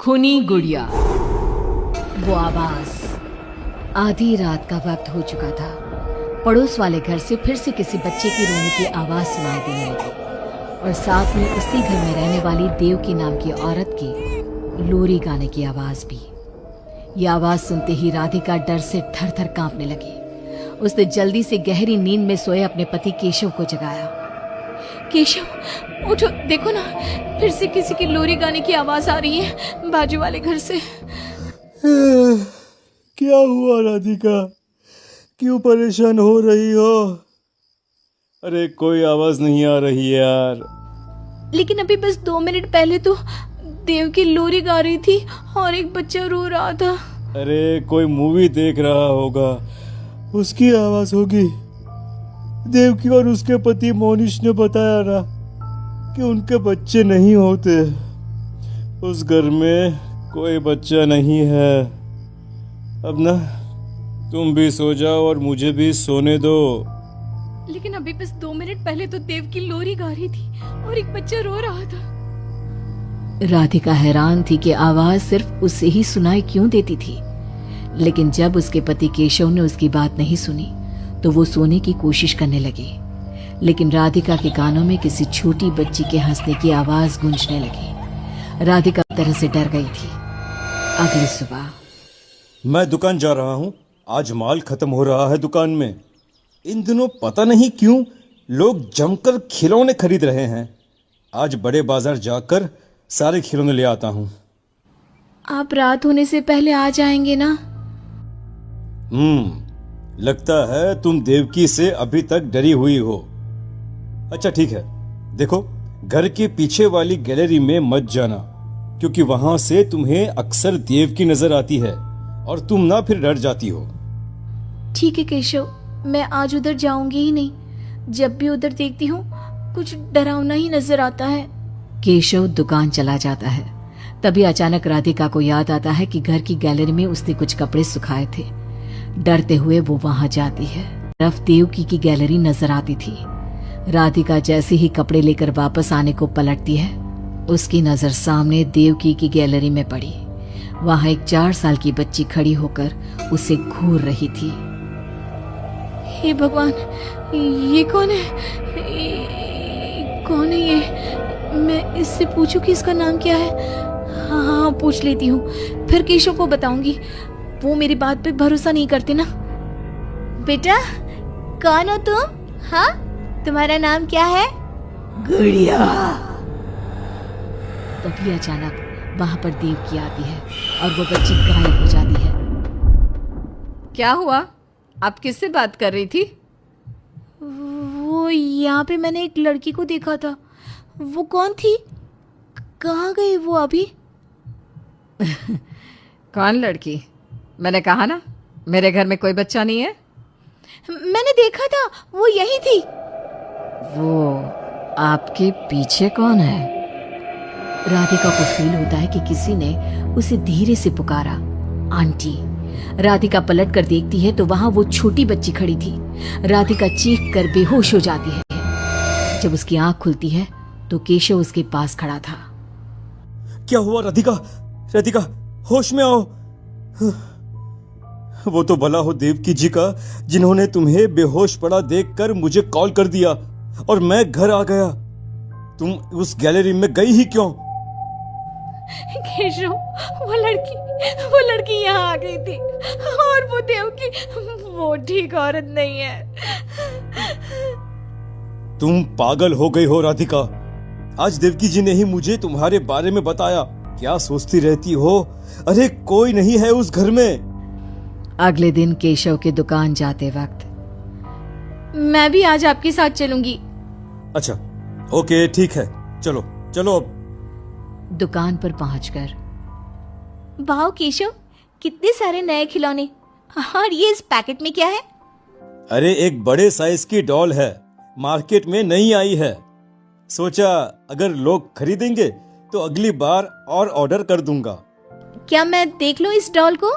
खूनी गुड़िया। वो आवाज। आधी रात का वक्त हो चुका था। पड़ोस वाले घर से फिर से किसी बच्चे की रोने की आवाज सुनाई देने लगी और साथ में उसी घर में रहने वाली देवकी नाम की औरत की लोरी गाने की आवाज भी। ये आवाज सुनते ही राधिका डर से थर थर कांपने लगी। उसने जल्दी से गहरी नींद में सोए अपने पति केशव को जगाया। केशव उठो, देखो ना, फिर से किसी की लोरी गाने की आवाज आ रही है बाजू वाले घर से। क्या हुआ राधिका, क्यों परेशान हो रही हो? अरे कोई आवाज नहीं आ रही है यार। लेकिन अभी बस 2 मिनट पहले तो देव की लोरी गा रही थी और एक बच्चा रो रहा था। अरे कोई मूवी देख रहा होगा, उसकी आवाज होगी। देवकी और उसके पति मोनिश ने बताया ना कि उनके बच्चे नहीं होते। उस घर में कोई बच्चा नहीं है। अब ना तुम भी सो जाओ और मुझे भी सोने दो। लेकिन अभी बस 2 मिनट पहले तो देव की लोरी गा रही थी और एक बच्चा रो रहा था। राधिका हैरान थी कि आवाज सिर्फ उसे ही सुनाई क्यों देती थी। लेकिन जब उसके पति केशव ने उसकी बात नहीं सुनी तो वो सोने की कोशिश करने लगी। लेकिन राधिका के कानों में किसी छोटी बच्ची के हंसने की आवाज गूंजने लगी। राधिका तरह से डर गई थी। अगली सुबह मैं दुकान जा रहा हूँ, आज माल खत्म हो रहा है दुकान में। इन दिनों पता नहीं क्यों लोग जमकर खिलौने खरीद रहे हैं। आज बड़े बाजार जाकर सारे खिलौने ले आता हूँ। आप रात होने से पहले आ जाएंगे ना? लगता है तुम देवकी से अभी तक डरी हुई हो। अच्छा ठीक है, देखो घर के पीछे वाली गैलरी में मत जाना, क्योंकि वहां से तुम्हें अक्सर देवकी नजर आती है और तुम ना फिर डर जाती हो। ठीक है केशव, मैं आज उधर जाऊंगी ही नहीं। जब भी उधर देखती हूँ कुछ डरावना ही नजर आता है। केशव दुकान चला जाता है। तभी अचानक राधिका को याद आता है कि घर की गैलरी में उसने कुछ कपड़े सुखाए थे। डरते हुए वो वहां जाती है। तरफ देवकी की गैलरी नजर आती थी। राधिका जैसे ही कपड़े लेकर वापस आने को पलटती है, उसकी नजर सामने देवकी की गैलरी में पड़ी। वहां एक 4 साल की बच्ची खड़ी होकर उसे घूर रही थी। हे भगवान, ये कौन है? कौन है ये? मैं इससे पूछूं कि इसका नाम क्या है? हाँ, पूछ लेती हूँ, फिर केशव को बताऊंगी। वो मेरी बात पे भरोसा नहीं करते ना। बेटा, कौन हो तुम? हाँ, तुम्हारा नाम क्या है? गुड़िया। तभी अचानक वहां पर देवकी आती है और वो बच्ची गायब हो जाती है। क्या हुआ? आप किससे बात कर रही थी? वो यहाँ पे मैंने एक लड़की को देखा था। वो कौन थी? कहाँ गई वो अभी? कौन लड़की? मैंने कहा ना, मेरे घर में कोई बच्चा नहीं है। मैंने देखा था, वो यही थी। वो आपके पीछे कौन है? राधिका को फील होता है कि किसी ने उसे धीरे से पुकारा, आंटी। राधिका पलट कर देखती है तो वहां वो छोटी बच्ची खड़ी थी। राधिका चीख कर बेहोश हो जाती है। जब उसकी आंख खुलती है तो केशव उसके पास खड़ा था। क्या हुआ राधिका? राधिका, होश में आओ। वो तो भला हो देवकी जी का, जिन्होंने तुम्हें बेहोश पड़ा देखकर मुझे कॉल कर दिया और मैं घर आ गया। तुम उस गैलरी में गई ही क्यों? केशव, वो लड़की यहाँ आ गई थी और वो देवकी, वो ठीक औरत नहीं है। तुम पागल हो गई हो राधिका। आज देवकी जी ने ही मुझे तुम्हारे बारे में बताया। क्या सोचती रहती हो? अरे कोई नहीं है उस घर में। अगले दिन केशव के दुकान जाते वक्त, मैं भी आज आपके साथ चलूंगी। अच्छा ओके, ठीक है, चलो चलो। अब दुकान पर पहुंचकर, वाह केशव, कितने सारे नए खिलौने। और ये इस पैकेट में क्या है? अरे एक बड़े साइज की डॉल है, मार्केट में नहीं आई है। सोचा अगर लोग खरीदेंगे तो अगली बार और ऑर्डर कर दूंगा। क्या मैं देख लूं इस डॉल को?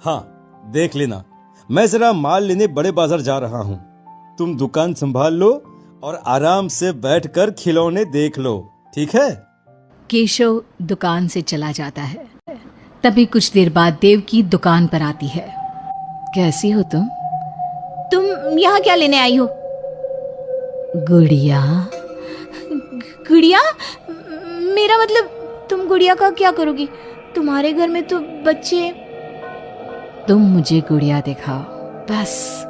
हाँ देख लेना। मैं जरा माल लेने बड़े बाजार जा रहा हूँ। तुम दुकान संभाल लो और आराम से बैठकर खिलौने देख लो, ठीक है? केशव दुकान से चला जाता है। तभी कुछ देर बाद देवकी दुकान पर आती है। कैसी हो तुम? तुम यहाँ क्या लेने आई हो? गुड़िया। गुड़िया? मेरा मतलब तुम गुड़िया का क्या करोगी? तुम्हारे घर में तो बच्चे। तुम मुझे गुड़िया दिखाओ, बस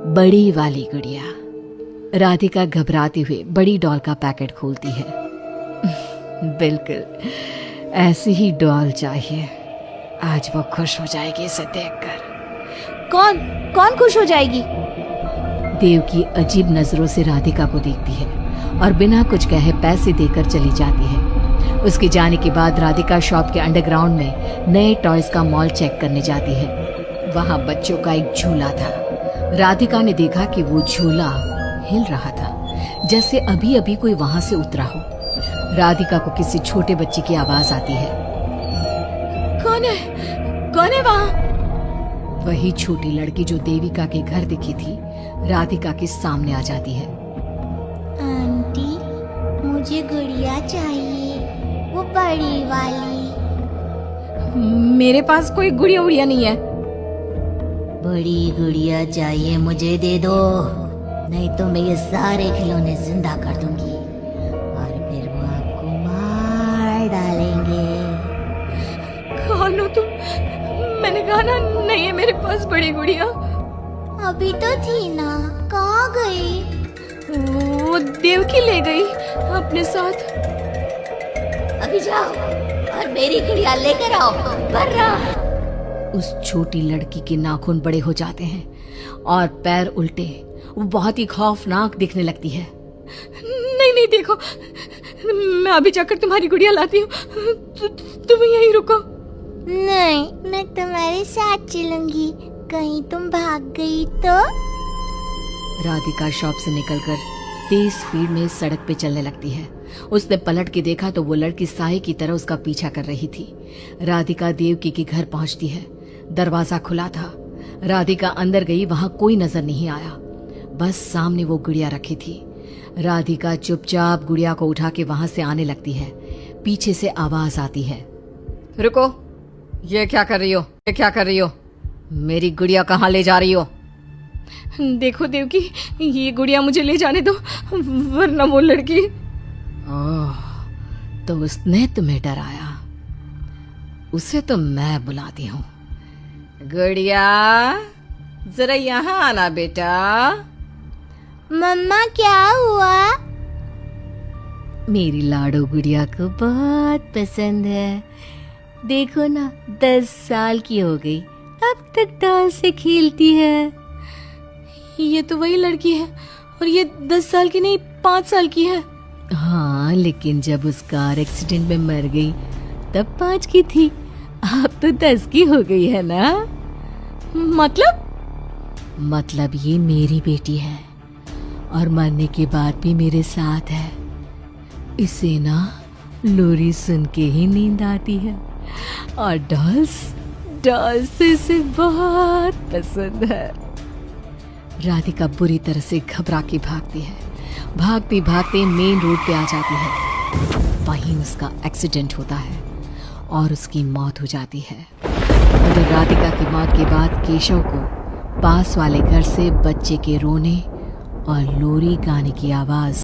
बड़ी वाली गुड़िया। राधिका घबराते हुए बड़ी डॉल का पैकेट खोलती है। बिल्कुल ऐसी ही डॉल चाहिए, आज वो खुश हो जाएगी इसे देखकर। कौन कौन खुश हो जाएगी? देवकी अजीब नजरों से राधिका को देखती है और बिना कुछ कहे पैसे देकर चली जाती है। उसके जाने के बाद राधिका शॉप के अंडरग्राउंड में नए टॉयज का मॉल चेक करने जाती है। वहां बच्चों का एक झूला था। राधिका ने देखा कि वो झूला हिल रहा था, जैसे अभी अभी कोई वहां से उतरा हो। राधिका को किसी छोटे बच्चे की आवाज आती है। कौन है वहां? वही छोटी लड़की जो देविका के घर दिखी थी राधिका के सामने आ जाती है। आंटी, मुझे गुड़िया चाहिए, वो बड़ी वाली। मेरे पास कोई गुड़िया उड़िया नहीं है। बड़ी गुड़िया चाहिए, मुझे दे दो, नहीं तो मैं ये सारे खिलौने जिंदा कर दूंगी और फिर वो आपको मार डालेंगे। कौन हो तुम? मैंने कहा ना नहीं है मेरे पास बड़ी गुड़िया। अभी तो थी ना, कहाँ गई? वो देवकी ले गई अपने साथ। अभी जाओ और मेरी गुड़िया लेकर आओ, वरना। उस छोटी लड़की के नाखून बड़े हो जाते हैं और पैर उल्टे। वो बहुत ही खौफनाक दिखने लगती है। नहीं देखो, मैं अभी जाकर तुम्हारी गुड़िया लाती हूँ, तुम यहीं रुको। नहीं, मैं तुम्हारे साथ चलूंगी, कहीं तुम भाग गई तो। राधिका शॉप से निकलकर तेज स्पीड में सड़क पे चलने लगती है। उसने पलट के देखा तो वो लड़की साए की तरह उसका पीछा कर रही थी। राधिका देवकी के घर पहुंचती है। दरवाजा खुला था। राधिका अंदर गई, वहां कोई नजर नहीं आया, बस सामने वो गुड़िया रखी थी। राधिका चुपचाप गुड़िया को उठा के वहां से आने लगती है। पीछे से आवाज आती है, रुको, ये क्या कर रही हो? ये क्या कर रही हो? मेरी गुड़िया कहाँ ले जा रही हो? देखो देवकी, ये गुड़िया मुझे ले जाने दो, वरना वो लड़की। ओह, तो उसने तुम्हें डराया? उसे तो मैं बुलाती हूँ। गुड़िया, जरा यहाँ आना बेटा। मम्मा, क्या हुआ? मेरी लाडो गुड़िया को बहुत पसंद है। देखो ना, 10 साल की हो गई, अब तक डॉल से खेलती है। ये तो वही लड़की है, और ये 10 साल की नहीं, 5 साल की है। हाँ, लेकिन जब उस कार एक्सीडेंट में मर गई तब 5 की थी, अब तो 10 की हो गई है ना। मतलब ये मेरी बेटी है और मरने के बाद भी मेरे साथ है। इसे ना लोरी सुन के ही नींद आती है और डॉल्स इसे बहुत पसंद है। राधिका बुरी तरह से घबरा के भागती है। भागते भागते मेन रोड पे आ जाती है। वहीं उसका एक्सीडेंट होता है और उसकी मौत हो जाती है। उधर राधिका की मौत के बाद केशव को पास वाले घर से बच्चे के रोने और लोरी गाने की आवाज